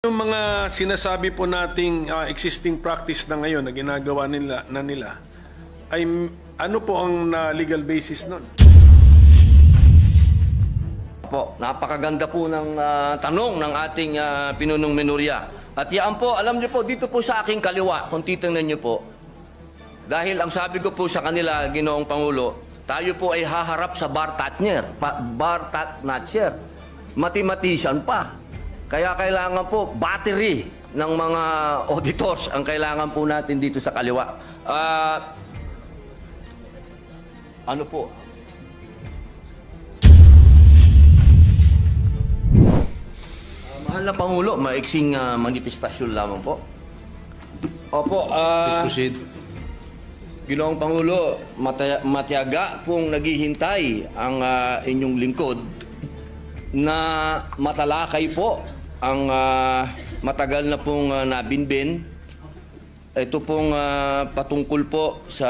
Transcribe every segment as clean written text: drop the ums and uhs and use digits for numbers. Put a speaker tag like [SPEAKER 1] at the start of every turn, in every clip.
[SPEAKER 1] Yung mga sinasabi po nating existing practice na ngayon na ginagawa nila ay ano po ang legal basis nun?
[SPEAKER 2] Po, napakaganda po ng tanong ng ating pinunong minorya. At yan po, alam niyo po, dito po sa aking kaliwa, kung titingnan niyo po, dahil ang sabi ko po sa kanila, Ginoong Pangulo, tayo po ay haharap sa bar tatner, mathematician pa. Kaya kailangan po, battery ng mga auditors ang kailangan po natin dito sa kaliwa. Ano po? Mahal na Pangulo, maiksing manifestasyon lamang po. Opo,
[SPEAKER 3] Please proceed.
[SPEAKER 2] Ginoong Pangulo, matiyaga pong naghihintay ang inyong lingkod na matalakay po ang matagal na pong nabinbin. Ito pong patungkol po sa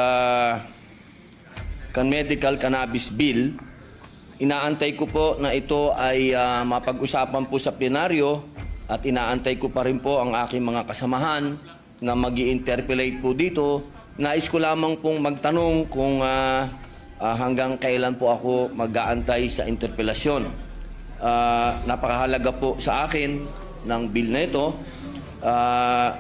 [SPEAKER 2] medical cannabis bill. Inaantay ko po na ito ay mapag-usapan po sa plenaryo at inaantay ko pa rin po ang aking mga kasamahan na mag-i-interpellate po dito. Nais ko lamang pong magtanong kung hanggang kailan po ako mag-aantay sa interpellasyon. Napakahalaga po sa akin ng bill na ito.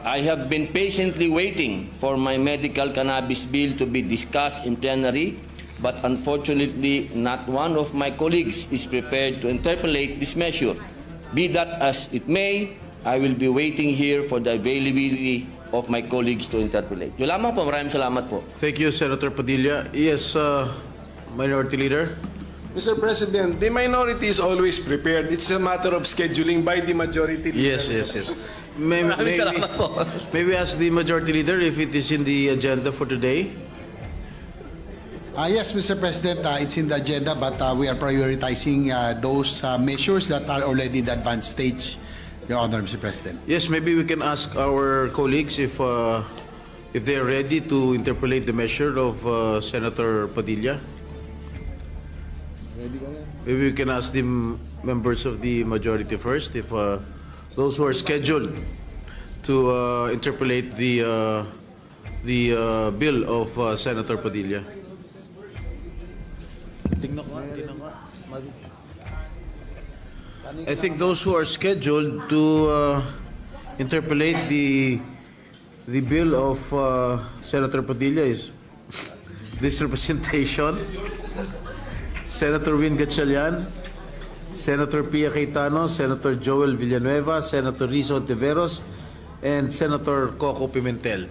[SPEAKER 2] I have been patiently waiting for my medical cannabis bill to be discussed in plenary, but unfortunately not one of my colleagues is prepared to interpolate this measure. Be that as it may, I will be waiting here for the availability of my colleagues to interpolate. Yun lamang po, maraming salamat po.
[SPEAKER 3] Thank you, Senator Padilla. Yes, Minority Leader.
[SPEAKER 1] Mr. President, the minority is always prepared. It's a matter of scheduling by the majority leader.
[SPEAKER 3] Yes.
[SPEAKER 2] Maraming salamat po.
[SPEAKER 3] May we ask the Majority Leader if it is in the agenda for today?
[SPEAKER 4] Yes, Mr. President, it's in the agenda, but we are prioritizing those measures that are already in the advanced stage, Your Honor, Mr. President.
[SPEAKER 3] Yes, maybe we can ask our colleagues if they are ready to interpolate the measure of Senator Padilla. Maybe we can ask the members of the majority first if those who are scheduled to interpolate the bill of Senator Padilla. I think those who are scheduled to interpolate the bill of Senator Padilla is this representation, Senator Win Gatchalian, Senator Pia Cayetano, Senator Joel Villanueva, Senator Rizzo Ontiveros, and Senator Coco Pimentel.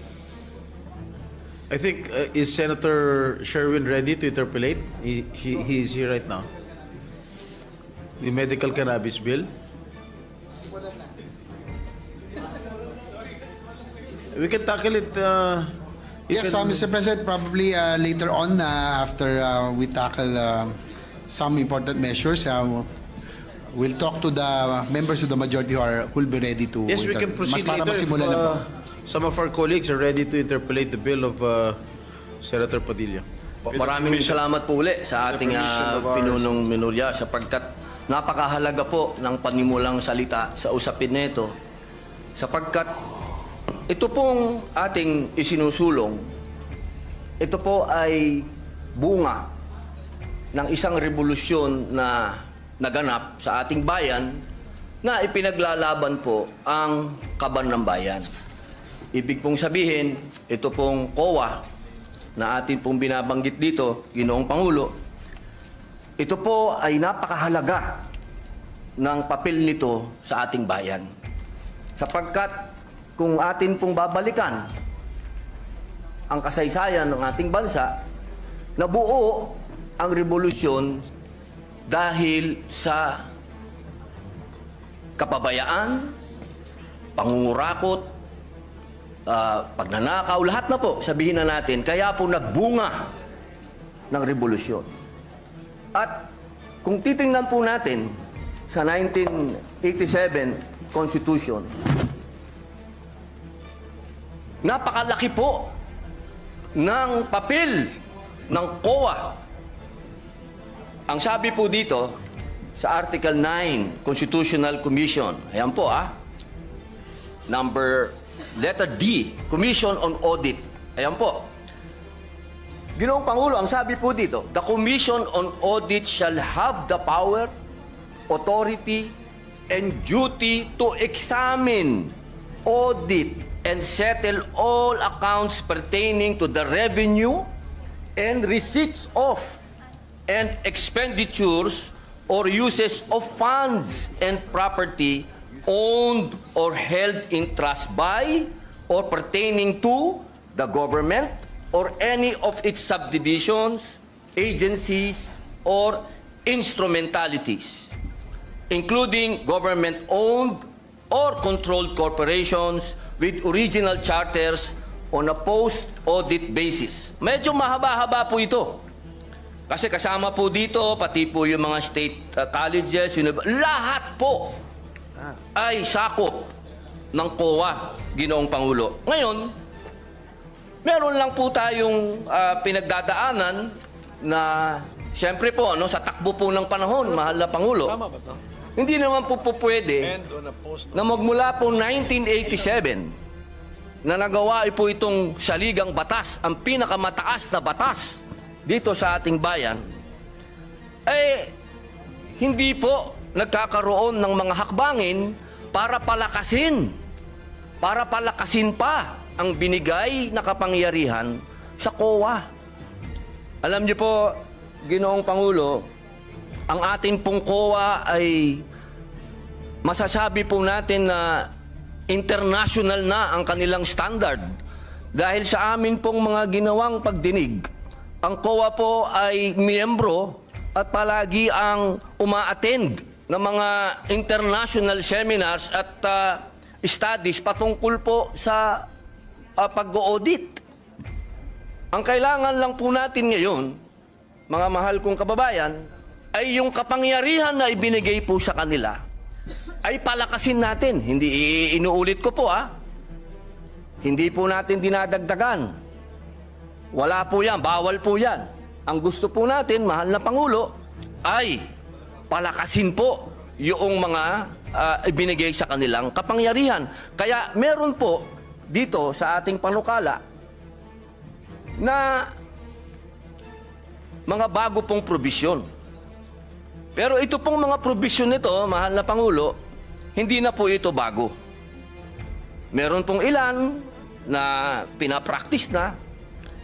[SPEAKER 3] I think, is Senator Sherwin ready to interpolate? He is here right now. The medical cannabis bill. We can tackle it.
[SPEAKER 4] Yes, Mr. President, probably later on after we tackle some important measures, we'll talk to the members of the majority who will be ready to.
[SPEAKER 3] Yes, we can proceed
[SPEAKER 4] para
[SPEAKER 3] later
[SPEAKER 4] masimulan na po.
[SPEAKER 3] some of our colleagues are ready to interpolate the bill of Senator Padilla.
[SPEAKER 2] Maraming salamat po uli sa ating pinunong minorya sapagkat napakahalaga po ng panimulang salita sa usapin na ito sapagkat ito pong ating isinusulong, ito po ay bunga ng isang revolusyon na naganap sa ating bayan na ipinaglalaban po ang kaban ng bayan. Ibig pong sabihin, ito pong COA na atin pong binabanggit dito, Ginoong Pangulo, ito po ay napakahalaga ng papel nito sa ating bayan. Sapagkat kung atin pong babalikan ang kasaysayan ng ating bansa, nabuo ang revolusyon dahil sa kapabayaan, pangungurakot, pagnanakaw, lahat na po, sabihin na natin, kaya po nagbunga ng revolusyon. At kung titingnan po natin sa 1987 Constitution, napakalaki po ng papel ng COA. Ang sabi po dito sa Article 9, Constitutional Commission, ayan po letter D, Commission on Audit. Ayan po. Ginoong Pangulo, ang sabi po dito, the Commission on Audit shall have the power, authority, and duty to examine, audit, and settle all accounts pertaining to the revenue and receipts of and expenditures or uses of funds and property owned or held in trust by or pertaining to the government or any of its subdivisions, agencies, or instrumentalities, including government-owned or controlled corporations with original charters on a post-audit basis. Medyo mahaba-haba po ito. Kasi kasama po dito, pati po yung mga state colleges, lahat po ay sakop ng COA, Ginoong Pangulo. Ngayon, meron lang po tayong pinagdadaanan na, siyempre po, sa takbo po ng panahon, mahal na Pangulo,
[SPEAKER 1] Tama ba to?
[SPEAKER 2] hindi naman po pwede
[SPEAKER 1] And on a post
[SPEAKER 2] na magmula po 1987 na nagawa po itong saligang batas, ang pinakamataas na batas dito sa ating bayan, hindi po nagkakaroon ng mga hakbangin para palakasin pa ang binigay na kapangyarihan sa COA. Alam niyo po, Ginoong Pangulo, ang ating pong COA ay masasabi po natin na international na ang kanilang standard. Dahil sa amin pong mga ginawang pagdinig, ang COA po ay miyembro at palagi ang uma-attend ng mga international seminars at studies patungkol po sa pag-audit. Ang kailangan lang po natin ngayon, mga mahal kong kababayan, ay yung kapangyarihan na ibinigay po sa kanila ay palakasin natin. Hindi inuulit ko po Hindi po natin dinadagdagan. Wala po yan, bawal po yan. Ang gusto po natin, mahal na Pangulo, ay palakasin po yung mga ibinigay sa kanilang kapangyarihan. Kaya meron po dito sa ating panukala na mga bago pong probisyon. Pero ito pong mga probisyon nito, mahal na Pangulo, hindi na po ito bago. Meron pong ilan na pinapractice na,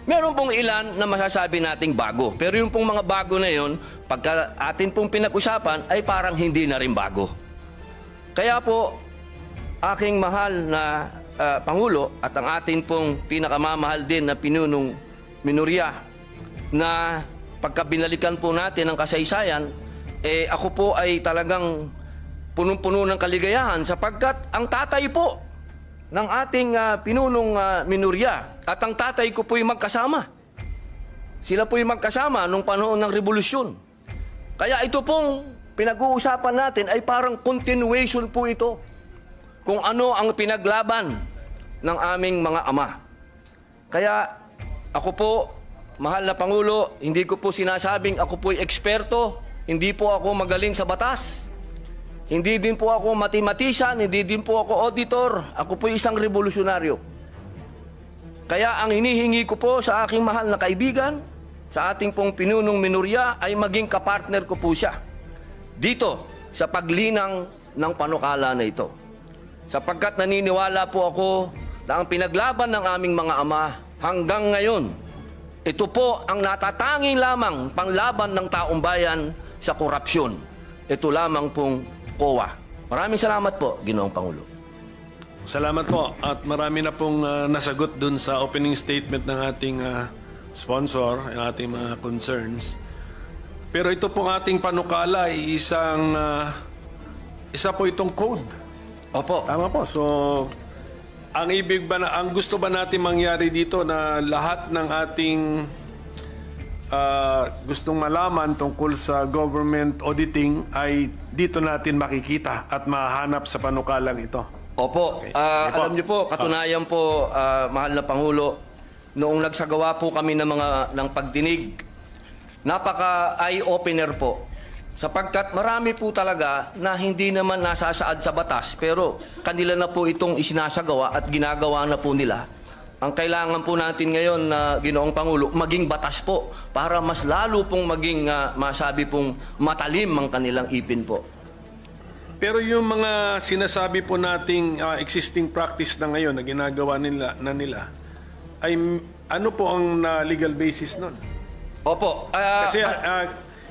[SPEAKER 2] meron pong ilan na masasabi nating bago. Pero yung pong mga bago na yun, pagka atin pong pinag-usapan, ay parang hindi na rin bago. Kaya po, aking mahal na Pangulo at ang atin pong pinakamamahal din na pinunong minorya na pagka binalikan po natin ang kasaysayan, ako po ay talagang punong-puno ng kaligayahan sapagkat ang tatay po ng ating pinunong minorya at ang tatay ko po'y magkasama. Sila po'y magkasama nung panahon ng revolusyon. Kaya ito pong pinag-uusapan natin ay parang continuation po ito kung ano ang pinaglaban ng aming mga ama. Kaya ako po, mahal na Pangulo, hindi ko po sinasabing ako po'y eksperto, hindi po ako magaling sa batas. Hindi din po ako mathematician, hindi din po ako auditor. Ako po isang revolusyonaryo. Kaya ang hinihingi ko po sa aking mahal na kaibigan, sa ating pong pinunong minorya, ay maging kapartner ko po siya dito sa paglinang ng panukala na ito. Sapagkat naniniwala po ako na ang pinaglaban ng aming mga ama hanggang ngayon, ito po ang natatanging lamang panglaban ng taong bayan sa korupsyon. Ito lamang pong COA. Maraming salamat po, Ginoong Pangulo.
[SPEAKER 1] Salamat po at marami na pong nasagot dun sa opening statement ng ating sponsor, yung ating mga concerns. Pero ito pong ating panukala ay isa po itong code.
[SPEAKER 2] Opo.
[SPEAKER 1] Tama po. So, ang gusto ba natin mangyari dito na lahat ng ating gustong malaman tungkol sa government auditing ay dito natin makikita at mahanap sa panukalang ito.
[SPEAKER 2] Opo.
[SPEAKER 1] Okay.
[SPEAKER 2] Alam niyo po, katunayan po, mahal na Pangulo, noong nagsagawa po kami ng pagdinig, napaka eye-opener po Sapagkat marami po talaga na hindi naman nasasaad sa batas, pero kanila na po itong isinasagawa at ginagawa na po nila. Ang kailangan po natin ngayon na Ginoong Pangulo, maging batas po para mas lalo pong maging masabi pong matalim ang kanilang ipin po.
[SPEAKER 1] Pero yung mga sinasabi po nating existing practice na ngayon na ginagawa nila ay ano po ang legal basis nun?
[SPEAKER 2] Opo.
[SPEAKER 1] Kasi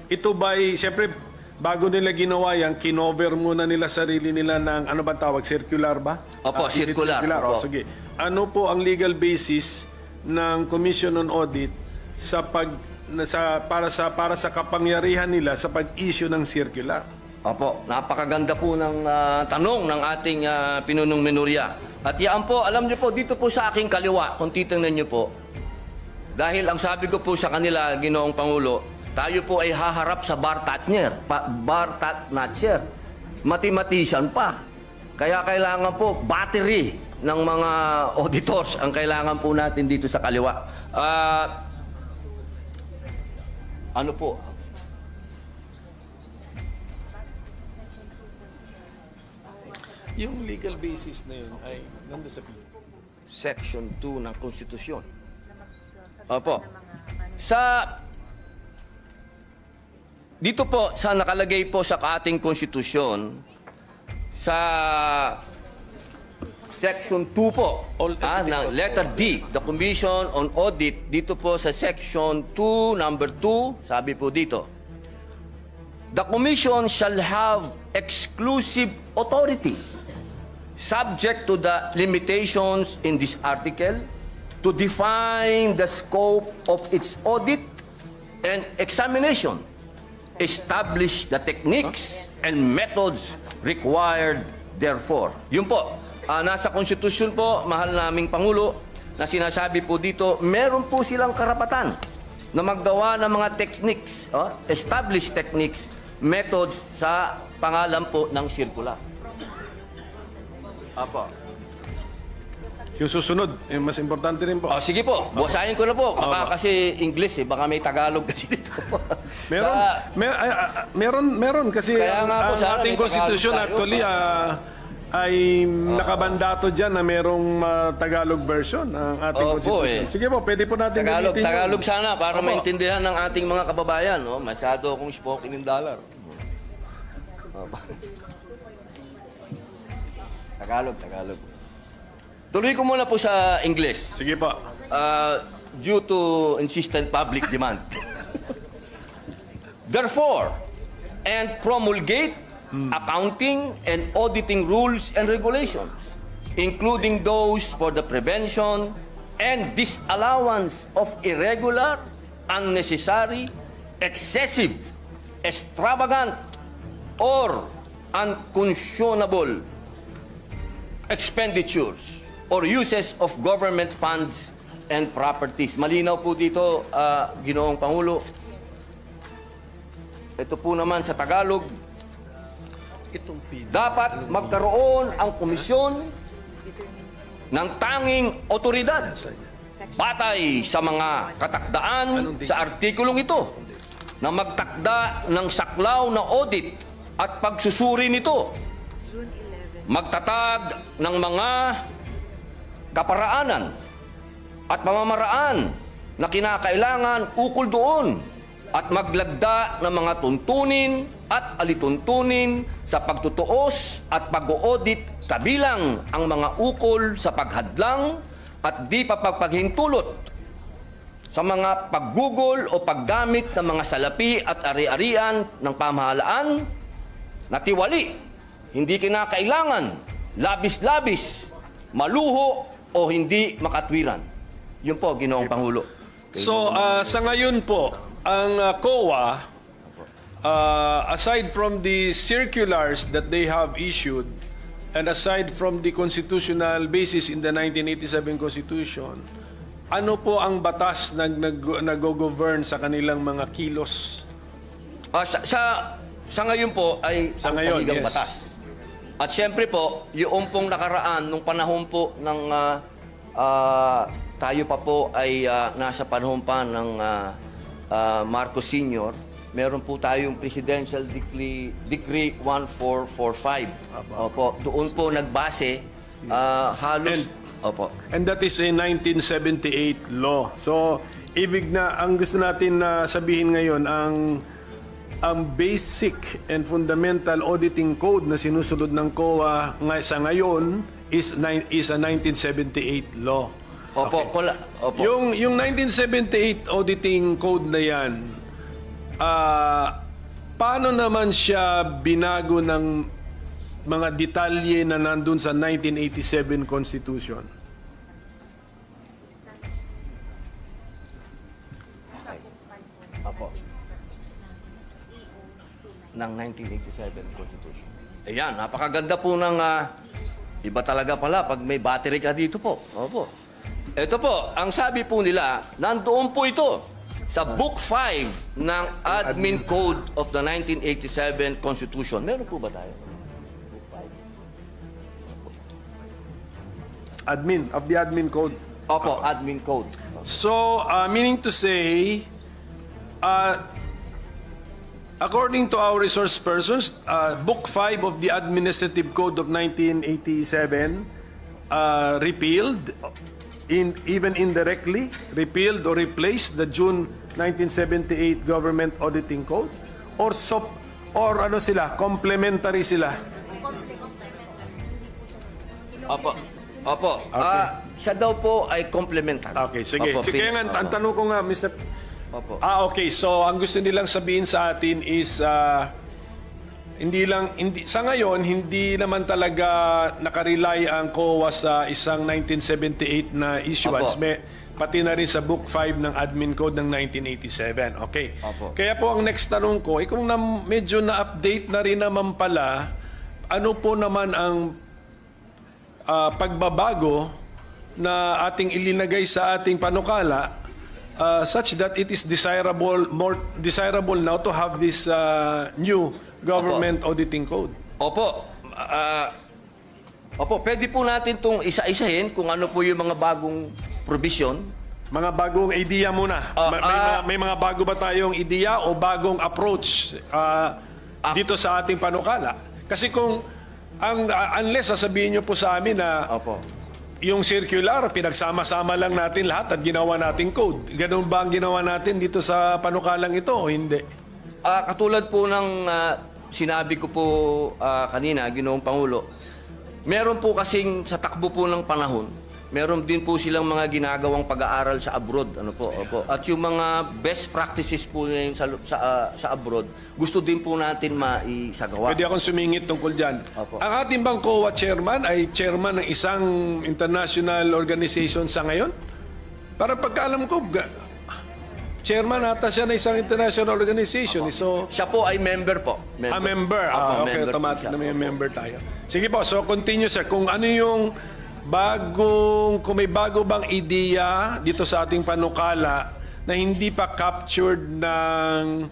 [SPEAKER 1] ito ba'y, siyempre, bago nila ginawa yan, kinover muna nila sarili nila ng, ano ba tawag, circular ba?
[SPEAKER 2] Opo,
[SPEAKER 1] Is it
[SPEAKER 2] circular.
[SPEAKER 1] O,
[SPEAKER 2] Opo.
[SPEAKER 1] sige. Ano po ang legal basis ng Commission on Audit para sa kapangyarihan nila sa pag-issue ng circular?
[SPEAKER 2] Opo, napakaganda po ng tanong ng ating pinunong minorya. At yan po, alam niyo po, dito po sa aking kaliwa, kung titingnan niyo po, dahil ang sabi ko po sa kanila, Ginoong Pangulo, tayo po ay haharap sa Bartat-Natcher. Mathematician pa. Kaya kailangan po, battery ng mga auditors ang kailangan po natin dito sa kaliwa. Ano po?
[SPEAKER 1] Yung legal basis na yun ay nandun sa PO.
[SPEAKER 2] Section 2 ng Konstitusyon. Opo. Dito po, sa nakalagay po sa ating konstitusyon, sa Section 2 po, ng letter D, the Commission on Audit, dito po sa Section 2, number 2, sabi po dito, the Commission shall have exclusive authority subject to the limitations in this article to define the scope of its audit and examination, establish the techniques and methods required therefore. Yun po, nasa konstitusyon po, mahal naming Pangulo, na sinasabi po dito, meron po silang karapatan na maggawa ng mga techniques, establish techniques, methods sa pangalan po ng circular. Apo.
[SPEAKER 1] Yung susunod, mas importante rin po.
[SPEAKER 2] Sige po, basahin ko na po. Baka kasi English baka may Tagalog kasi dito.
[SPEAKER 1] Meron, meron kasi
[SPEAKER 2] Kaya nga po,
[SPEAKER 1] ang
[SPEAKER 2] sana
[SPEAKER 1] ating
[SPEAKER 2] may
[SPEAKER 1] konstitusyon
[SPEAKER 2] Tagalog tayo.
[SPEAKER 1] actually ay nakabandato dyan na merong Tagalog version ng ating
[SPEAKER 2] Opo,
[SPEAKER 1] konstitusyon.
[SPEAKER 2] eh.
[SPEAKER 1] Sige po, pwede po natin gamitin yun.
[SPEAKER 2] Tagalog sana para
[SPEAKER 1] Opo.
[SPEAKER 2] maintindihan ng ating mga kababayan. Masyado akong spoken in dollar. Opo. Tagalog. Tuloy ko muna po sa English.
[SPEAKER 1] Sige po.
[SPEAKER 2] Due to insistent public demand. Therefore, and promulgate accounting and auditing rules and regulations, including those for the prevention and disallowance of irregular, unnecessary, excessive, extravagant, or unconscionable expenditures or uses of government funds and properties. Malinaw po dito, Ginoong Pangulo. Ito po naman sa Tagalog, dapat magkaroon ang komisyon ng tanging otoridad batay sa mga katakdaan sa artikulong ito na magtakda ng saklaw na audit at pagsusuri nito, magtatag ng mga kaparaanan at pamamaraan na kinakailangan ukol doon at maglagda ng mga tuntunin at alituntunin sa pagtutuos at pag-audit kabilang ang mga ukol sa paghadlang at di pagpaghintulot sa mga paggugol o paggamit ng mga salapi at ari-arian ng pamahalaan na tiwali, hindi kinakailangan, labis-labis, maluho o hindi makatwiran. Yun po, Ginoong Pangulo.
[SPEAKER 1] So, sa ngayon po, ang COA, aside from the circulars that they have issued, and aside from the constitutional basis in the 1987 Constitution, ano po ang batas na nag-govern sa kanilang mga kilos?
[SPEAKER 2] Sa ngayon po ay
[SPEAKER 1] Sa
[SPEAKER 2] ang
[SPEAKER 1] ngayon,
[SPEAKER 2] saligang
[SPEAKER 1] yes.
[SPEAKER 2] batas. At siyempre po, yung pong nakaraan, nung panahon po ng tayo pa po ay nasa panahon pa ng Marcos Sr., meron po tayong Presidential Decree 1445. Opo, doon po nagbase halos opo.
[SPEAKER 1] And that is a 1978 law. So, ibig na, ang gusto natin na sabihin ngayon, ang basic and fundamental auditing code na sinusunod ng COA sa ngayon is a 1978 law.
[SPEAKER 2] Opo, opo.
[SPEAKER 1] Yung 1978 auditing code na yan, paano naman siya binago ng mga detalye na nandun sa 1987 Constitution?
[SPEAKER 2] Opo. Ng 1987 Constitution. Ayan, napakaganda po ng iba talaga pala pag may battery ka dito po. Opo. Ito po, ang sabi po nila, nandoon po ito sa Book 5 ng Admin Code of the 1987 Constitution. Meron po ba tayo? Book 5.
[SPEAKER 1] Of the admin code.
[SPEAKER 2] Opo, Admin Code.
[SPEAKER 1] So, meaning to say, according to our resource persons, Book 5 of the Administrative Code of 1987 repealed, even indirectly, repealed or replaced the June 1978 Government Auditing Code? Or ano sila, complementary sila?
[SPEAKER 2] Opo. Opo. Siya daw po ay complementary.
[SPEAKER 1] Okay, sige.
[SPEAKER 2] Opo,
[SPEAKER 1] Kaya nga, ang tanong ko nga, Mr.
[SPEAKER 2] Opo.
[SPEAKER 1] Okay. So, ang gusto nilang sabihin sa atin is, sa ngayon, hindi naman talaga nakarely ang COA sa isang 1978 na issuance.
[SPEAKER 2] Opo.
[SPEAKER 1] Pati na rin sa Book 5 ng Admin Code ng 1987. Okay.
[SPEAKER 2] Opo.
[SPEAKER 1] Kaya po ang next tanong ko, kung medyo na-update na rin naman pala, ano po naman ang pagbabago na ating ilinagay sa ating panukala such that it is more desirable now to have this new government auditing code.
[SPEAKER 2] Opo. Opo, pwede po natin itong isa-isahin kung ano po yung mga bagong provision.
[SPEAKER 1] Mga bagong idea muna. May mga bago ba tayong idea o bagong approach dito sa ating panukala? Kasi kung unless sasabihin nyo po sa amin na
[SPEAKER 2] Opo.
[SPEAKER 1] yung circular, pinagsama-sama lang natin lahat at ginawa nating code. Ganun ba ang ginawa natin dito sa panukalang ito o hindi?
[SPEAKER 2] Katulad po ng sinabi ko po kanina, Ginoong Pangulo, meron po kasing sa takbo po ng panahon, meron din po silang mga ginagawang pag-aaral sa abroad. Ano po? Opo. At yung mga best practices po ngayon sa abroad, gusto din po natin maisagawa.
[SPEAKER 1] Pwede akong sumingit tungkol dyan.
[SPEAKER 2] Opo.
[SPEAKER 1] Ang ating bang COA chairman ay chairman ng isang international organization sa ngayon? Para pagkaalam ko, chairman ata siya ng isang international organization. So,
[SPEAKER 2] Siya po ay member po.
[SPEAKER 1] a member.
[SPEAKER 2] Opo,
[SPEAKER 1] Okay,
[SPEAKER 2] member po
[SPEAKER 1] automatic
[SPEAKER 2] siya.
[SPEAKER 1] na may member tayo. Sige po, so continue sir. Kung ano yung kung may bago bang ideya dito sa ating panukala na hindi pa captured ng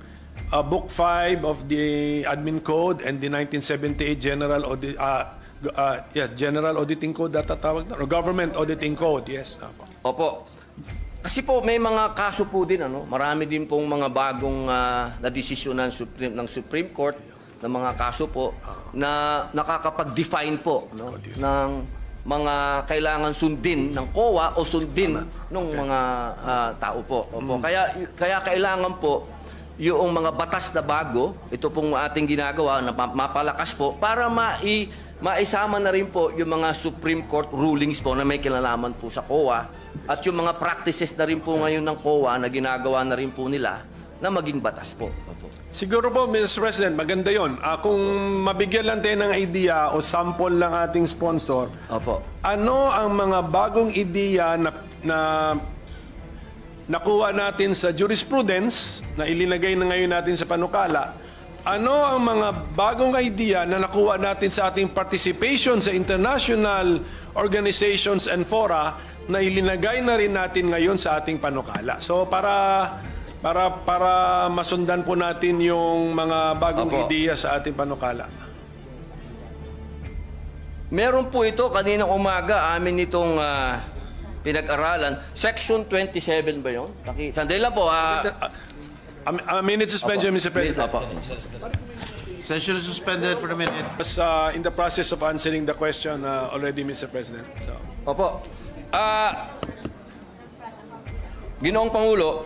[SPEAKER 1] Book 5 of the Admin Code and the 1978 General Auditing Code tatawag na, o Government Auditing Code, yes.
[SPEAKER 2] Opo. Kasi po may mga kaso po din, marami din pong mga bagong na-desisyon ng Supreme Court na mga kaso po na nakakapag-define po ng mga kailangan sundin ng COA o sundin ng mga tao po. Opo. Kaya kailangan po yung mga batas na bago, ito pong ating ginagawa na mapalakas po para maisama na rin po yung mga Supreme Court rulings po na may kinalaman po sa COA at yung mga practices na rin po ngayon ng COA na ginagawa na rin po nila na maging batas po. Opo.
[SPEAKER 1] Siguro po, Mr. President, maganda yon. Kung mabigyan lang tayo ng idea o sample ng ating sponsor,
[SPEAKER 2] Opo.
[SPEAKER 1] ano ang mga bagong ideya na nakuha natin sa jurisprudence na ilinagay na ngayon natin sa panukala? Ano ang mga bagong idea na nakuha natin sa ating participation sa international organizations and fora na ilinagay na rin natin ngayon sa ating panukala? So para masundan po natin yung mga bagong
[SPEAKER 2] Opo.
[SPEAKER 1] ideya sa ating panukala.
[SPEAKER 2] Meron po ito, kaninang umaga, amin itong pinag-aralan. Section 27 ba yun? Sandali lang po.
[SPEAKER 1] A minute suspension, Mr. President.
[SPEAKER 2] Opo.
[SPEAKER 3] Session is suspended for a minute.
[SPEAKER 1] Was in the process of answering the question already, Mr. President. So,
[SPEAKER 2] Opo. Ginoong Pangulo,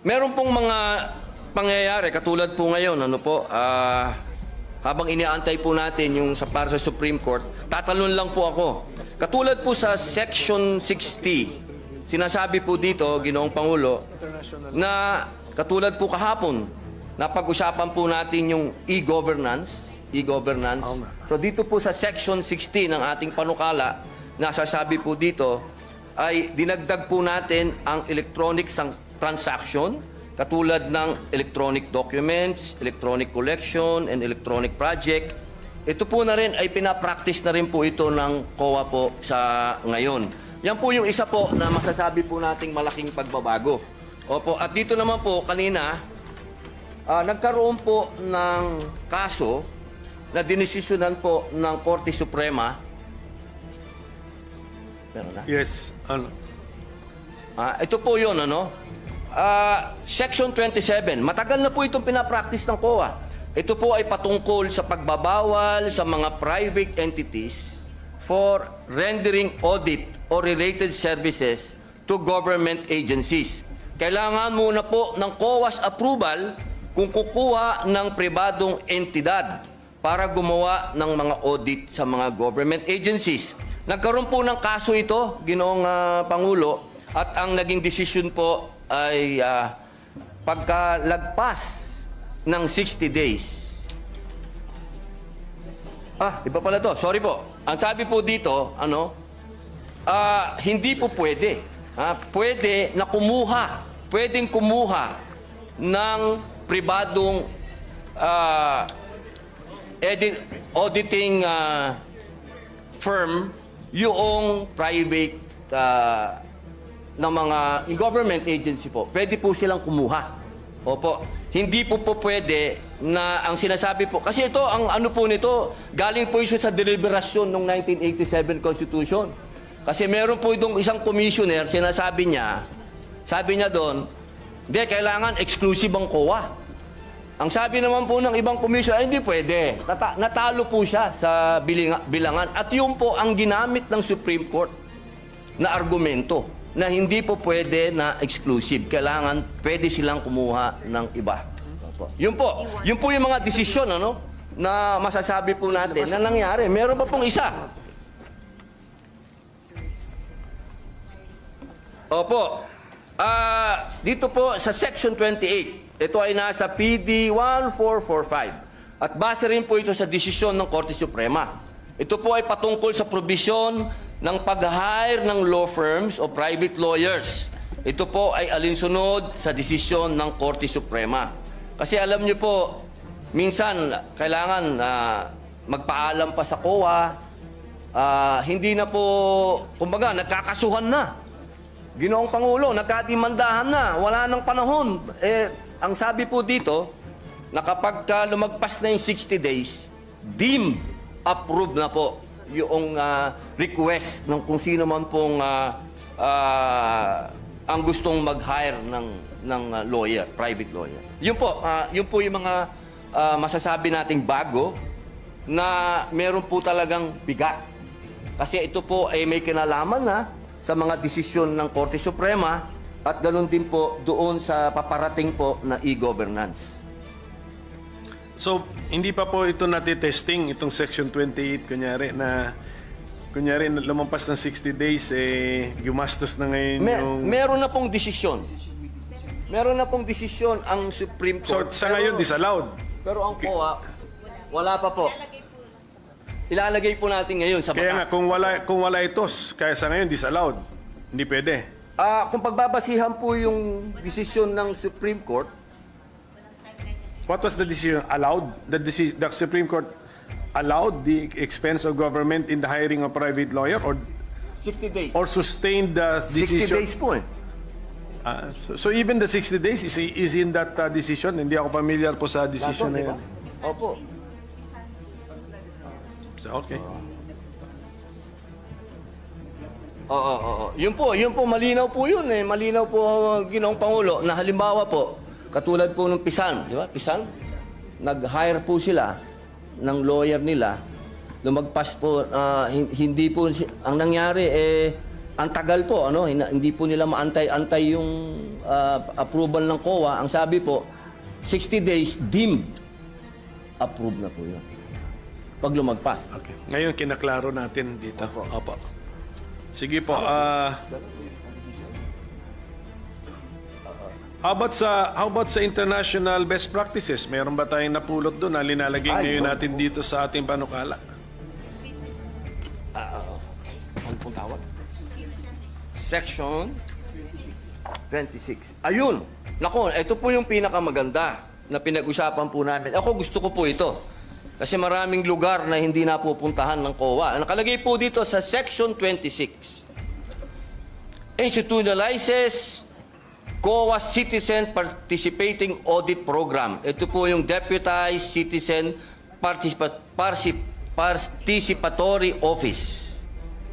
[SPEAKER 2] meron pong mga pangyayari katulad po ngayon, ano po, habang iniaantay po natin yung para sa Supreme Court, tatalon lang po ako. Katulad po sa Section 60, sinasabi po dito, Ginoong Pangulo, na katulad po kahapon, napag-usapan po natin yung e-governance. So dito po sa Section 60 ng ating panukala, nasasabi po dito, ay dinagdag po natin ang electronic transaction, katulad ng electronic documents, electronic collection, and electronic project. Ito po na rin ay pinapractice na rin po ito ng COA po sa ngayon. Yan po yung isa po na masasabi po nating malaking pagbabago. Opo, at dito naman po kanina, nagkaroon po ng kaso na dinesisyonan po ng Korte Suprema. Meron na?
[SPEAKER 1] yes.
[SPEAKER 2] Ito po yun, ano? Section 27, matagal na po itong pinapractice ng COA. Ito po ay patungkol sa pagbabawal sa mga private entities for rendering audit or related services to government agencies. Kailangan muna po ng COA's approval kung kukuha ng pribadong entidad para gumawa ng mga audit sa mga government agencies. Nagkaroon po ng kaso ito, Ginoong Pangulo, at ang naging decision po ay pagkalagpas ng 60 days. Iba pala to. Sorry po. Ang sabi po dito, hindi po pwede. Pwede na pwedeng kumuha ng pribadong auditing firm yung private ng mga government agency po. Pwede po silang kumuha. Opo. Hindi po pwede na ang sinasabi po, kasi ito, ang ano po nito, galing po ito sa deliberasyon ng 1987 Constitution. Kasi meron po itong isang commissioner, sinasabi niya, sabi niya doon, hindi, kailangan exclusive ang COA. Ang sabi naman po ng ibang commissioner, ay hindi pwede. Natalo po siya sa bilangan. At yun po ang ginamit ng Supreme Court na argumento na hindi po pwede na exclusive. Kailangan pwede silang kumuha ng iba. Yun po yung mga desisyon na masasabi po natin na nangyari. Meron pa pong isa. Opo. Dito po sa Section 28, ito ay nasa PD 1445. At base rin po ito sa desisyon ng Korte Suprema. Ito po ay patungkol sa probisyon ng pag-hire ng law firms o private lawyers. Ito po ay alinsunod sa desisyon ng Korte Suprema. Kasi alam niyo po, minsan kailangan magpaalam pa sa COA, hindi na po, kumbaga, nagkakasuhan na. Ginoong Pangulo, nagkadimandahan na, wala nang panahon. Ang sabi po dito, na kapag lumagpas na yung 60 days, deemed approved na po yung request ng kung sino man pong ang gustong mag-hire ng lawyer, private lawyer. Yun po yung mga masasabi nating bago na meron po talagang bigat. Kasi ito po ay may kinalaman na sa mga desisyon ng Korte Suprema at ganoon din po doon sa paparating po na e-governance.
[SPEAKER 1] So, hindi pa po ito natitesting, itong Section 28, kunyari lumampas ng 60 days, gumastos na ngayon yung...
[SPEAKER 2] Meron na pong desisyon. Meron na pong desisyon ang Supreme
[SPEAKER 1] So,
[SPEAKER 2] Court.
[SPEAKER 1] sa ngayon, disallowed.
[SPEAKER 2] Pero ang COA, wala pa po. Ilalagay po natin ngayon sa
[SPEAKER 1] Kaya nga,
[SPEAKER 2] batas.
[SPEAKER 1] kung wala ito, kaya sa ngayon, disallowed. Hindi pwede.
[SPEAKER 2] Kung pagbabasihan po yung desisyon ng Supreme Court,
[SPEAKER 1] What was the decision? Allowed? The Supreme Court allowed the expense of government in the hiring of private lawyer or
[SPEAKER 2] 60 days.
[SPEAKER 1] sustained the
[SPEAKER 2] 60
[SPEAKER 1] decision?
[SPEAKER 2] days po eh.
[SPEAKER 1] So even the 60 days is in that decision? Hindi ako familiar po sa decision na
[SPEAKER 2] Diba?
[SPEAKER 1] yun.
[SPEAKER 2] Opo.
[SPEAKER 1] So, okay.
[SPEAKER 2] Oo. Yun po, malinaw po yun eh. Malinaw po, Ginoong Pangulo, na halimbawa po, katulad po ng Pisan, di ba? Pisan, nag-hire po sila ng lawyer nila, lumagpas po, hindi po, ang nangyari ang tagal po, ano, hindi po nila maantay-antay yung approval ng COA. Ang sabi po, 60 days, deemed approved na po yun. Pag lumagpas.
[SPEAKER 1] Okay. Ngayon, kinaklaro natin dito. Opo. Sige po. How about sa international best practices? Meron ba tayong napulot doon na linalagay ngayon natin dito sa ating panukala?
[SPEAKER 2] Ano pong tawag? Section 26. Ayun! Nako, ito po yung pinakamaganda na pinag-usapan po namin. Ako gusto ko po ito. Kasi maraming lugar na hindi napupuntahan ng COA. Nakalagay po dito sa Section 26. Institutionalizes COA Citizen Participating Audit Program. Ito po yung Deputized Citizen Participatory Office.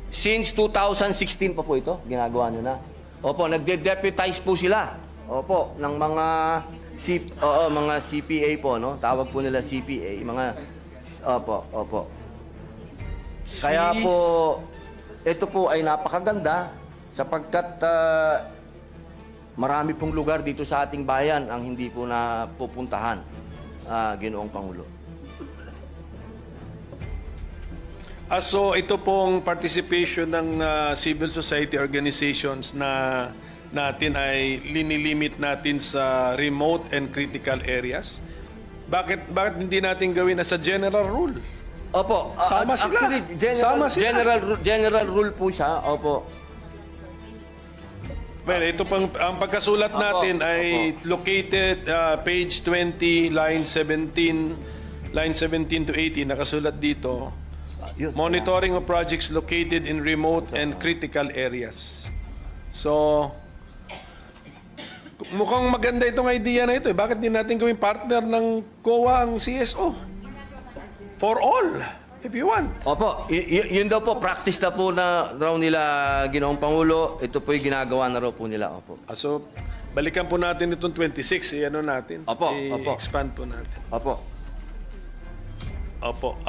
[SPEAKER 2] Since 2016 pa po ito, ginagawa nyo na. Opo, nagde-deputize po sila. Opo, ng mga mga CPA po, no? Tawag po nila CPA, opo. Kaya po, ito po ay napakaganda sapagkat marami pong lugar dito sa ating bayan ang hindi po napupuntahan, Ginoong Pangulo.
[SPEAKER 1] So ito pong participation ng civil society organizations na natin ay linilimit natin sa remote and critical areas. Bakit hindi natin gawin as a general rule?
[SPEAKER 2] Opo.
[SPEAKER 1] Sama sila.
[SPEAKER 2] Actually,
[SPEAKER 1] Sama sila.
[SPEAKER 2] general rule po siya. Opo.
[SPEAKER 1] Well, ito pang ang pagkasulat natin ay located page 20 line 17 to 18 nakasulat dito.
[SPEAKER 2] Yun.
[SPEAKER 1] Monitoring of projects located in remote and critical areas. So mukhang maganda itong idea na ito. Bakit din natin gawing partner ng COA ang CSO? For all, if you want.
[SPEAKER 2] Opo, yun daw po, practice na po na raw nila, Ginoong Pangulo. Ito po yung ginagawa na raw po nila. Opo.
[SPEAKER 1] So, balikan po natin itong 26. Ano natin?
[SPEAKER 2] Opo.
[SPEAKER 1] I-expand po natin.
[SPEAKER 2] Opo.
[SPEAKER 1] Opo.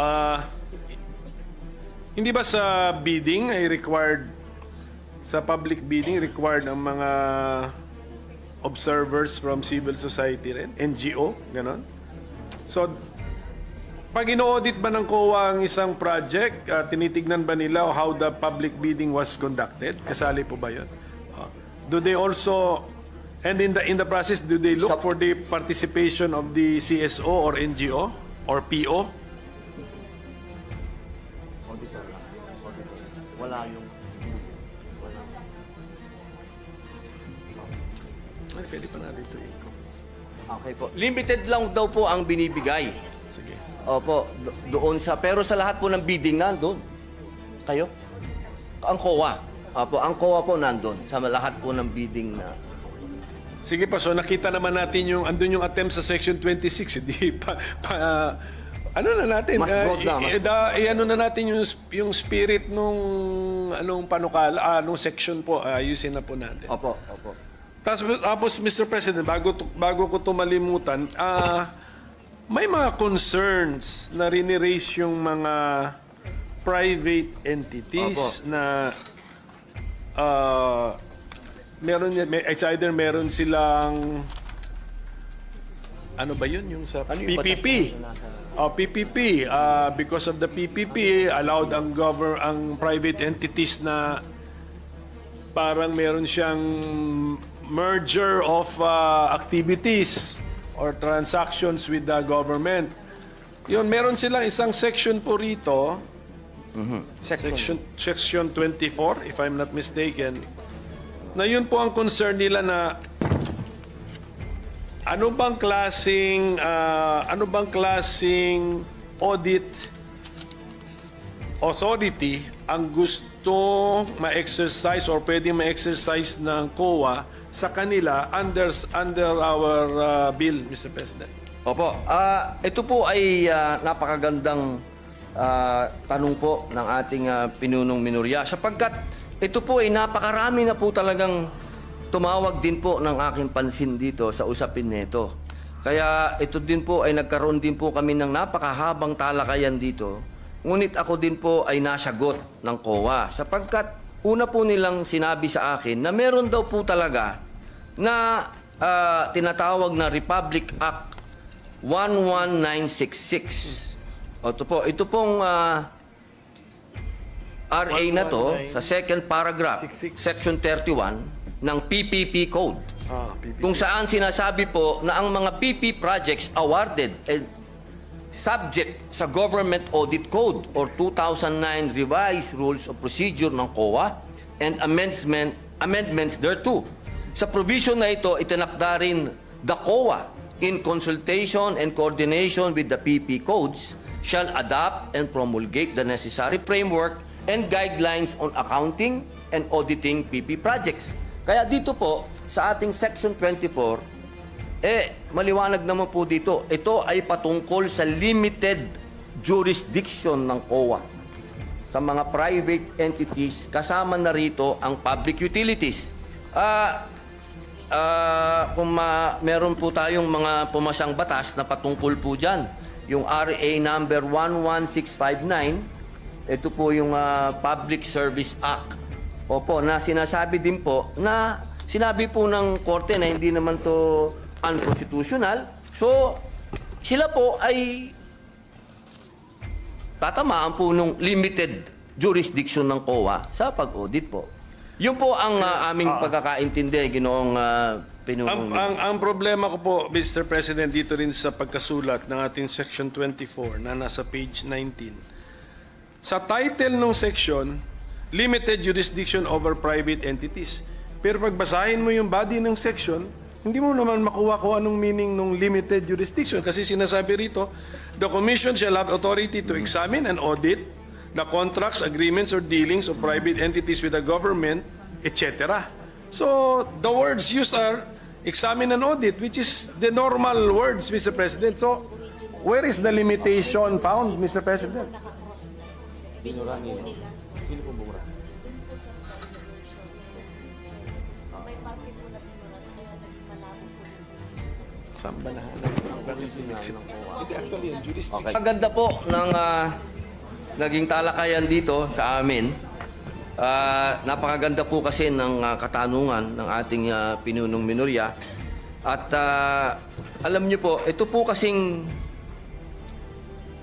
[SPEAKER 1] Hindi ba sa bidding ay required, sa public bidding, required ang mga observers from civil society rin? NGO? Ganon? So, pag ino-audit ba ng COA ang isang project, tinitignan ba nila how the public bidding was conducted? Kasali po ba yun? Do they also, and in the process, do they look for the participation of the CSO or NGO or PO?
[SPEAKER 2] Wala yung...
[SPEAKER 1] Ay, pwede pa natin ito.
[SPEAKER 2] Okay po. Limited lang daw po ang binibigay.
[SPEAKER 1] Sige.
[SPEAKER 2] Opo, doon sa... Pero sa lahat po ng bidding nandun. Kayo? Ang COA. Opo, ang COA po nandun. Sa lahat po ng bidding na...
[SPEAKER 1] Sige pa, so nakita naman natin yung, andun yung attempt sa section 26, hindi ano na natin?
[SPEAKER 2] Mas broad na.
[SPEAKER 1] Ano na natin yung spirit nung anong panukala, nung section po, ayusin na po natin.
[SPEAKER 2] Opo.
[SPEAKER 1] Tapos Mr. President, bago ko ito malimutan, may mga concerns na riniraise yung mga private entities na it's either meron silang ano ba yun yung sa PPP? PPP. Because of the PPP, allowed ang private entities na parang meron siyang merger of activities or transactions with the government. Yun, meron silang isang section po rito, section 24, if I'm not mistaken, na yun po ang concern nila na ano bang klaseng audit authority ang gusto ma-exercise or pwedeng ma-exercise ng COA sa kanila under our bill, Mr. President?
[SPEAKER 2] Opo. Ito po ay napakagandang tanong po ng ating pinunong minorya sapagkat ito po ay napakarami na po talagang tumawag din po ng aking pansin dito sa usapin nito. Kaya ito din po ay nagkaroon din po kami ng napakahabang talakayan dito. Ngunit ako din po ay nasagot ng COA sapagkat una po nilang sinabi sa akin na meron daw po talaga na tinatawag na Republic Act 11966. Ito pong RA na to sa second paragraph,
[SPEAKER 1] 66.
[SPEAKER 2] section 31 ng PPP Code.
[SPEAKER 1] PPP.
[SPEAKER 2] Kung saan sinasabi po na ang mga PP projects awarded and subject sa Government Audit Code or 2009 Revised Rules of Procedure ng COA and amendments thereto. Sa provision na ito, itinakda rin the COA in consultation and coordination with the PP codes shall adopt and promulgate the necessary framework and guidelines on accounting and auditing PP projects. Kaya dito po, sa ating Section 24, maliwanag naman po dito, ito ay patungkol sa limited jurisdiction ng COA. Sa mga private entities, kasama na rito ang public utilities. Meron po tayong mga pumasang batas na patungkol po dyan. Yung RA number 11659, ito po yung Public Service Act. Opo, na sinasabi din po na sinabi po ng korte na hindi naman to unconstitutional. So, sila po ay tatamaan po nung limited jurisdiction ng COA sa pag-audit po. Yun po ang aming pagkakaintindi, Ginoong Pinuno.
[SPEAKER 1] Ang problema ko po, Mr. President, dito rin sa pagkasulat ng ating Section 24 na nasa page 19. Sa title ng section, Limited Jurisdiction over Private Entities. Pero pagbasahin mo yung body ng section, hindi mo naman makuha kung anong meaning ng limited jurisdiction. Kasi sinasabi rito, the Commission shall have authority to examine and audit the contracts, agreements, or dealings of private entities with the government, etc. So, the words used are examine and audit, which is the normal words, Mr. President. So, where is the limitation found, Mr. President?
[SPEAKER 2] Okay. Maganda po ng naging talakayan dito sa amin. Napakaganda po kasi ng katanungan ng ating pinunong minorya. At alam niyo po, ito po kasing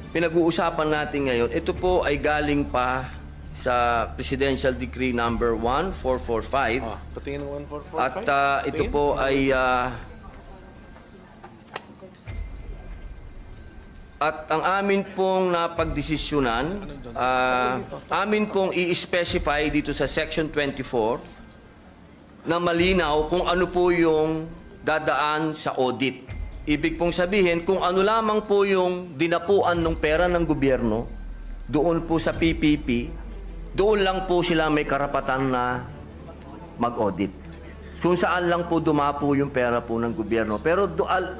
[SPEAKER 2] pinag-uusapan natin ngayon, ito po ay galing pa sa Presidential Decree number 1445.
[SPEAKER 1] Patingin ng 1445.
[SPEAKER 2] At ito po ay at ang amin pong napagdesisyonan, amin pong i-specify dito sa Section 24 na malinaw kung ano po yung dadaan sa audit. Ibig pong sabihin, kung ano lamang po yung dinapuan ng pera ng gobyerno, doon po sa PPP, doon lang po sila may karapatan na mag-audit. Kung saan lang po dumapo yung pera po ng gobyerno. Pero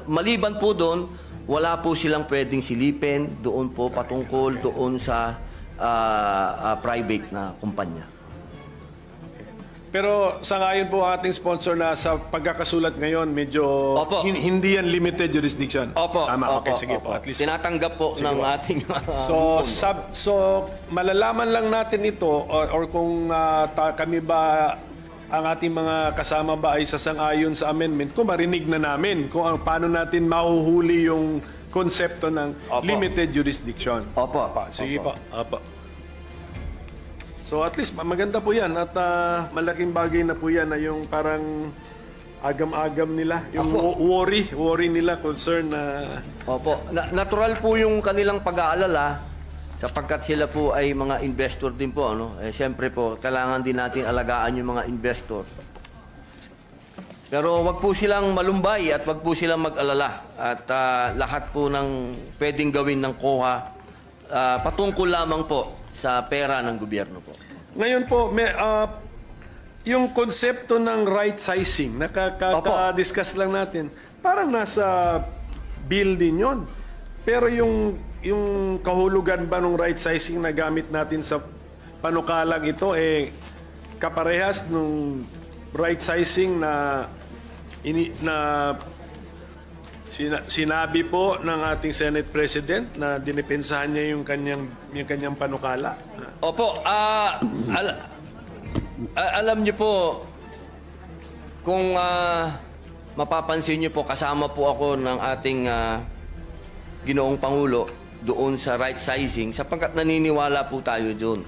[SPEAKER 2] maliban po doon, wala po silang pwedeng silipin doon po patungkol doon sa private na kumpanya.
[SPEAKER 1] Pero sa ngayon po ating sponsor na sa pagkakasulat ngayon, medyo
[SPEAKER 2] Opo.
[SPEAKER 1] hindi yan limited jurisdiction.
[SPEAKER 2] Opo.
[SPEAKER 1] Tama, okay,
[SPEAKER 2] opo,
[SPEAKER 1] sige
[SPEAKER 2] opo.
[SPEAKER 1] po. At least.
[SPEAKER 2] Tinatanggap po ng ating
[SPEAKER 1] So malalaman lang natin ito or kung kami ba ang ating mga kasama ba ay sasang-ayon sa amendment, kung marinig na namin kung paano natin mahuhuli yung konsepto ng
[SPEAKER 2] Opo.
[SPEAKER 1] limited jurisdiction.
[SPEAKER 2] Opo.
[SPEAKER 1] Sige
[SPEAKER 2] Opo.
[SPEAKER 1] po. Opo. So at least maganda po yan at malaking bagay na po yan na yung parang agam-agam nila, yung worry nila, concern na
[SPEAKER 2] Opo. Natural po yung kanilang pag-aalala sapagkat sila po ay mga investor din po. Siyempre po, kailangan din natin alagaan yung mga investor. Pero wag po silang malumbay at wag po silang mag-alala. At lahat po ng pwedeng gawin ng COA patungkol lamang po sa pera ng gobyerno po.
[SPEAKER 1] ngayon po, yung konsepto ng right sizing, nakaka-discuss lang natin, parang nasa bill din yun. Pero yung kahulugan ba ng right sizing na gamit natin sa panukalang ito, kaparehas nung right sizing na sinabi po ng ating Senate President na dinipensahan niya yung kanyang panukala.
[SPEAKER 2] Opo, alam niyo po, kung mapapansin niyo po, kasama po ako ng ating Ginoong Pangulo doon sa right sizing sapagkat naniniwala po tayo doon.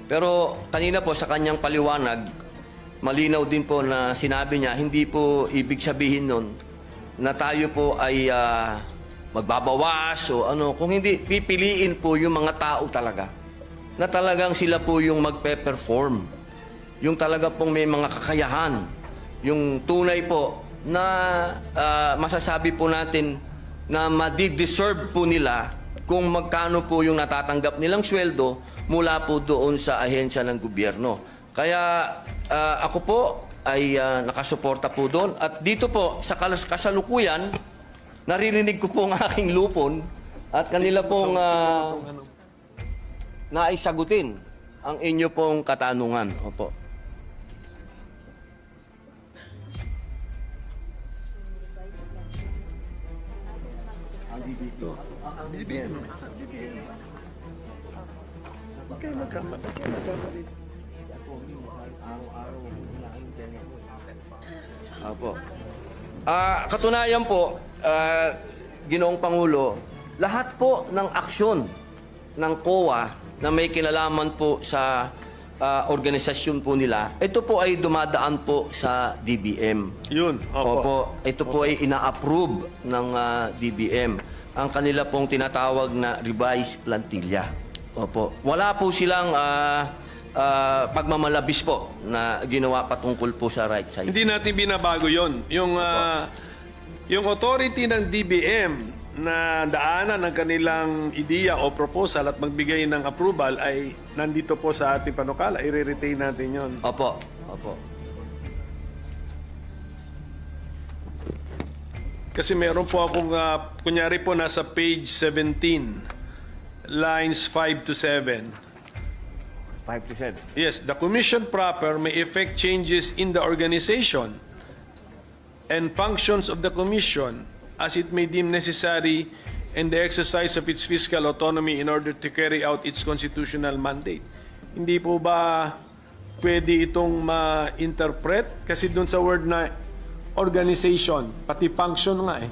[SPEAKER 2] Pero kanina po sa kanyang paliwanag, malinaw din po na sinabi niya, hindi po ibig sabihin nun na tayo po ay magbabawas o ano. Kung hindi, pipiliin po yung mga tao talaga na talagang sila po yung magpe-perform. Yung talaga pong may mga kakayahan. Yung tunay po na masasabi po natin na madi-deserve po nila kung magkano po yung natatanggap nilang sweldo mula po doon sa ahensya ng gobyerno. Kaya ako po ay nakasuporta po doon. At dito po, sa kasalukuyan, naririnig ko po ang aking lupon at kanila pong naisagutin ang inyo pong katanungan. Opo. Opo. Katunayan po, Ginoong Pangulo, lahat po ng aksyon ng COA na may kinalaman po sa organisasyon po nila, ito po ay dumadaan po sa DBM.
[SPEAKER 1] Yun, opo.
[SPEAKER 2] Opo, ito po ay ina-approve ng DBM. Ang kanila pong tinatawag na revised plantilla. Opo. Wala po silang pagmamalabis po na ginawa patungkol po sa right size.
[SPEAKER 1] Hindi natin binabago yon. Yung authority ng DBM na daanan ng kanilang ideya o proposal at magbigay ng approval ay nandito po sa ating panukala. I-retain natin yon.
[SPEAKER 2] Opo. Opo.
[SPEAKER 1] Kasi meron po akong, kunyari po nasa page 17, lines 5 to 7.
[SPEAKER 2] 5 to 7.
[SPEAKER 1] Yes, the commission proper may effect changes in the organization and functions of the commission as it may deem necessary in the exercise of its fiscal autonomy in order to carry out its constitutional mandate. Hindi po ba pwede itong ma-interpret? Kasi dun sa word na organization, pati function nga eh.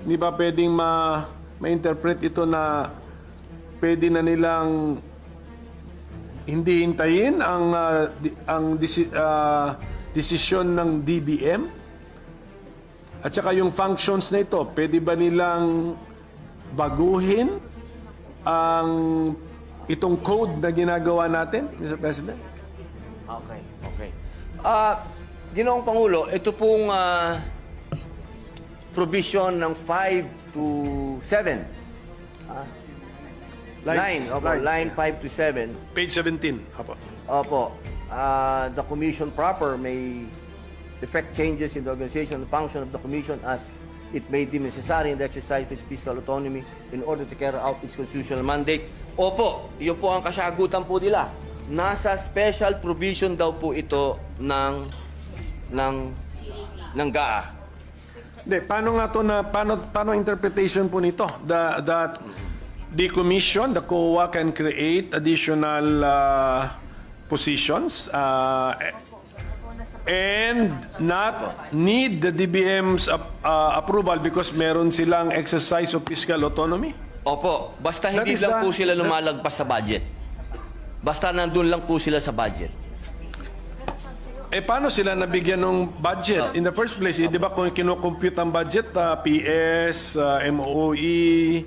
[SPEAKER 1] Hindi ba pwedeng ma-interpret ito na pwede na nilang hindi hintayin ang desisyon ng DBM? At saka yung functions na ito, pwede ba nilang baguhin ang itong code na ginagawa natin, Mr. President?
[SPEAKER 2] Okay, okay. Ginoong Pangulo, ito pong provision ng 5 to 7. Line 5 to 7.
[SPEAKER 1] Page 17. Apo.
[SPEAKER 2] Opo. The commission proper may effect changes in the organization and function of the commission as it may deem necessary in the exercise of its fiscal autonomy in order to carry out its constitutional mandate. Opo, yun po ang kasagutan po nila. Nasa special provision daw po ito ng GAA.
[SPEAKER 1] Hindi, paano nga to na paano interpretation po nito? That the commission, the COA can create additional positions and not need the DBM's approval because meron silang exercise of fiscal autonomy?
[SPEAKER 2] Opo, basta
[SPEAKER 1] That
[SPEAKER 2] hindi
[SPEAKER 1] is
[SPEAKER 2] lang po
[SPEAKER 1] the-
[SPEAKER 2] sila lumalagpas sa budget. Basta nandun lang po sila sa budget.
[SPEAKER 1] Eh, paano sila nabigyan ng budget? In the first place, di ba kung kinocompute ang budget, PS, MOE,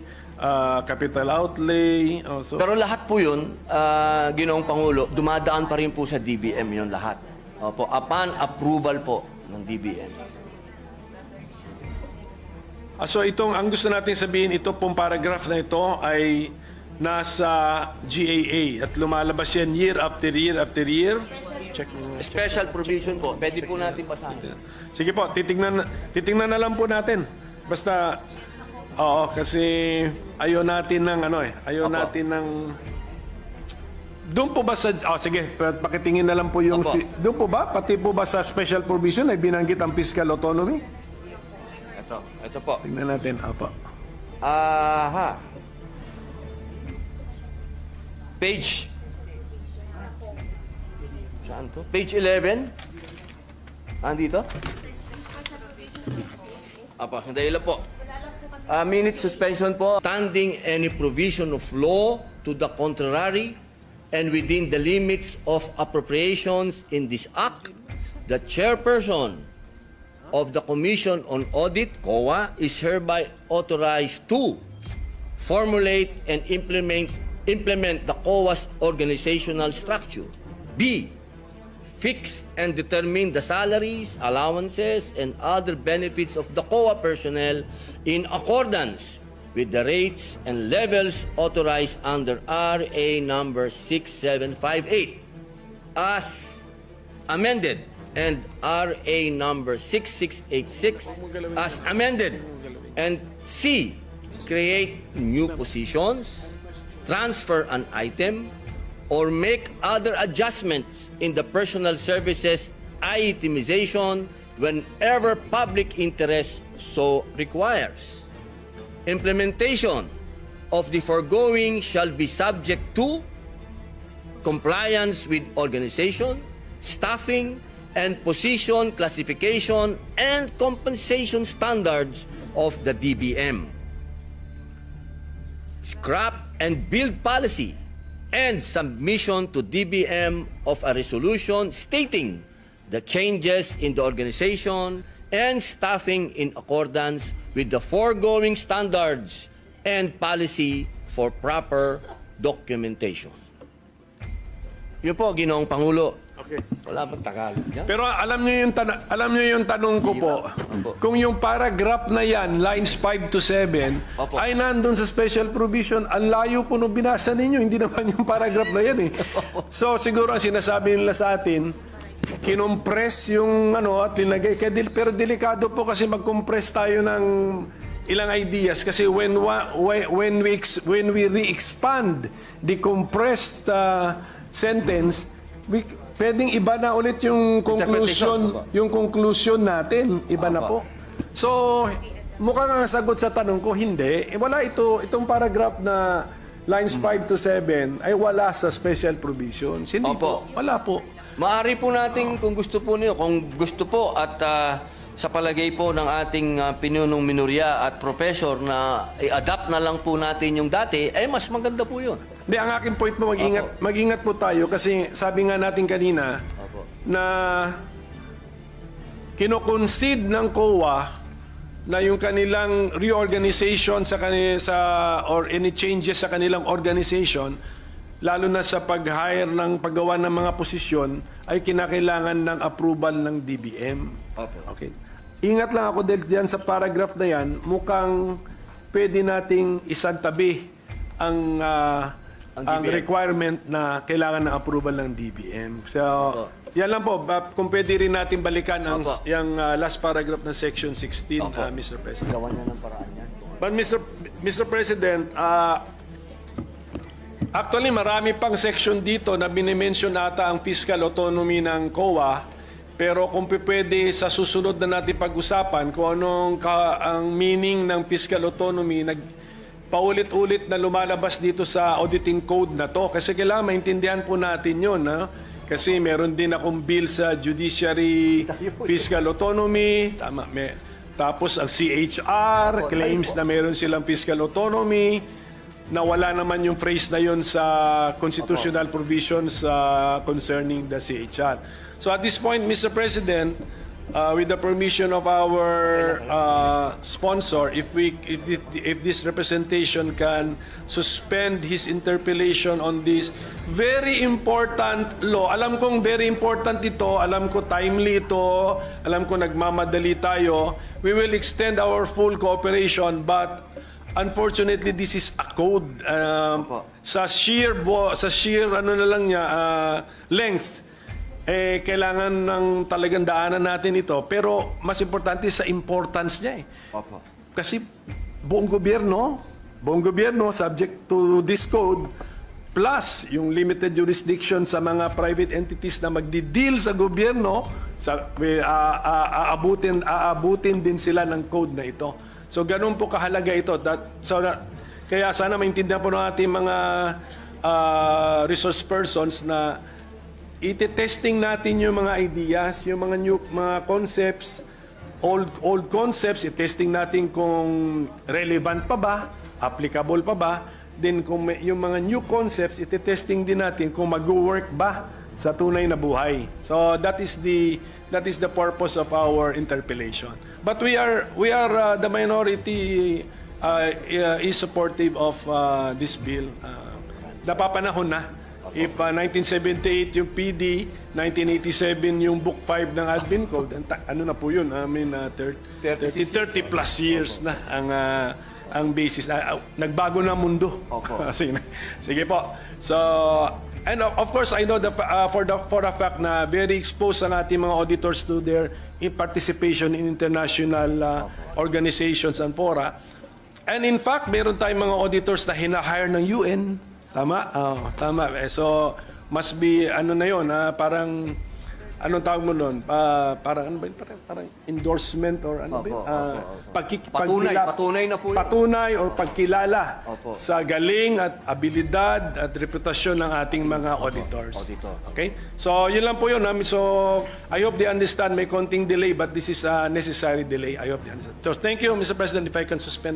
[SPEAKER 1] capital outlay, also.
[SPEAKER 2] Pero lahat po yun, Ginoong Pangulo, dumadaan pa rin po sa DBM yun lahat. Opo, upon approval po ng DBM.
[SPEAKER 1] So ang gusto natin sabihin, ito pong paragraph na ito ay nasa GAA at lumalabas yan year after year after year. Check mo.
[SPEAKER 2] Special provision po, pwede po natin basahin.
[SPEAKER 1] Sige po, titingnan na lang po natin. Basta, oo, kasi ayaw natin ng ayaw
[SPEAKER 2] Opo.
[SPEAKER 1] natin ng Doon po ba sa... sige, pakitingin na lang po yung...
[SPEAKER 2] Opo.
[SPEAKER 1] Doon po ba? Pati po ba sa special provision ay binanggit ang fiscal autonomy?
[SPEAKER 2] Ito po.
[SPEAKER 1] Tingnan natin. Opo.
[SPEAKER 2] Aha. Page. Saan to? Page 11. Andito? Apa, hindi lang po. Minute suspension po. Standing any provision of law to the contrary and within the limits of appropriations in this act, the chairperson of the Commission on Audit, COA, is hereby authorized to formulate and implement the COA's organizational structure. B. Fix and determine the salaries, allowances, and other benefits of the COA personnel in accordance with the rates and levels authorized under RA number 6758 as amended and RA number 6686 as amended. And C. Create new positions, transfer an item, or make other adjustments in the personal services itemization whenever public interest so requires. Implementation of the foregoing shall be subject to compliance with organization, staffing, and position classification and compensation standards of the DBM. Scrap and build policy and submission to DBM of a resolution stating the changes in the organization and staffing in accordance with the foregoing standards and policy for proper documentation. Yun po, Ginoong Pangulo.
[SPEAKER 1] Okay.
[SPEAKER 2] Wala bang Tagalog yan?
[SPEAKER 1] Pero alam niyo yung tanong ko po. Kung yung paragraph na yan, lines 5 to 7,
[SPEAKER 2] Opo.
[SPEAKER 1] ay nandun sa special provision, ang layo po nung binasa ninyo, hindi naman yung paragraph na yan eh. So siguro ang sinasabi nila sa atin, kinompress yung at linagay. Pero delikado po kasi mag-compress tayo ng ilang ideas kasi when we re-expand the compressed sentence, pwedeng iba na ulit yung conclusion natin. Iba na po. So, mukhang ang sagot sa tanong ko, hindi. Wala itong paragraph na lines 5 to 7 ay wala sa special provisions. Hindi
[SPEAKER 2] Opo.
[SPEAKER 1] po. Wala po.
[SPEAKER 2] Maaari po natin kung gusto po niyo, kung gusto po at sa palagay po ng ating pinunong minorya at professor na i-adapt na lang po natin yung dati, mas maganda po yun.
[SPEAKER 1] Hindi, ang aking point po, mag-ingat po tayo kasi sabi nga natin kanina na kino-concede ng COA na yung kanilang reorganization or any changes sa kanilang organization, lalo na sa pag-hire ng paggawa ng mga posisyon, ay kinakailangan ng approval ng DBM. Okay. Ingat lang ako dahil diyan sa paragraph na yan, mukhang pwede nating isantabi ang requirement na kailangan ng approval ng DBM. So, yan lang po. Kung pwede rin natin balikan ang yung last paragraph ng Section 16, Mr. President.
[SPEAKER 2] Gawa niya ng paraan yan.
[SPEAKER 1] But Mr. President, actually marami pang section dito na binimension ata ang fiscal autonomy ng COA. Pero kung pwede sa susunod na natin pag-usapan kung anong ang meaning ng fiscal autonomy, paulit-ulit na lumalabas dito sa auditing code na to. Kasi kailangan maintindihan po natin yun. Kasi meron din akong bill sa judiciary fiscal autonomy. Tama. Tapos ang CHR claims na meron silang fiscal autonomy. Na wala naman yung phrase na yun sa constitutional provisions concerning the CHR. So at this point, Mr. President, with the permission of our sponsor, if this representation can suspend his interpellation on this very important law. Alam kong very important ito, alam ko timely ito, alam ko nagmamadali tayo. We will extend our full cooperation, but unfortunately this is a code. Sa sheer length, kailangan ng talagang daanan natin ito. Pero mas importante sa importance niya Kasi buong gobyerno subject to this code, plus yung limited jurisdiction sa mga private entities na magdi-deal sa gobyerno, aabutin din sila ng code na ito. So ganun po kahalaga ito. Kaya sana maintindihan po ng ating mga resource persons na iti-testing natin yung mga ideas, yung mga new mga concepts, old concepts, i-testing natin kung relevant pa ba, applicable pa ba. Then kung yung mga new concepts, iti-testing din natin kung mag-work ba sa tunay na buhay. So that is the purpose of our interpellation. But we are the minority is supportive of this bill. Napapanahon na. If 1978 yung PD, 1987 yung Book 5 ng Admin Code, ano na po yun? I mean, 30 plus years na ang basis. Nagbago na mundo. Sige po. So, and of course, I know for a fact na very exposed ang ating mga auditors to their participation in international organizations and fora. And in fact, meron tayong mga auditors na hinahire ng UN. Tama? Tama. So, must be, ano na yun, parang, anong tawag mo nun? Parang, ano ba yun? Parang endorsement or ano ba yun?
[SPEAKER 2] Patunay na po yun.
[SPEAKER 1] Patunay or pagkilala sa galing at abilidad at reputasyon ng ating mga auditors. Okay? So, yun lang po yun. So, I hope they understand may konting delay but this is a necessary delay. I hope they understand. So, thank you, Mr. President, if I can suspend.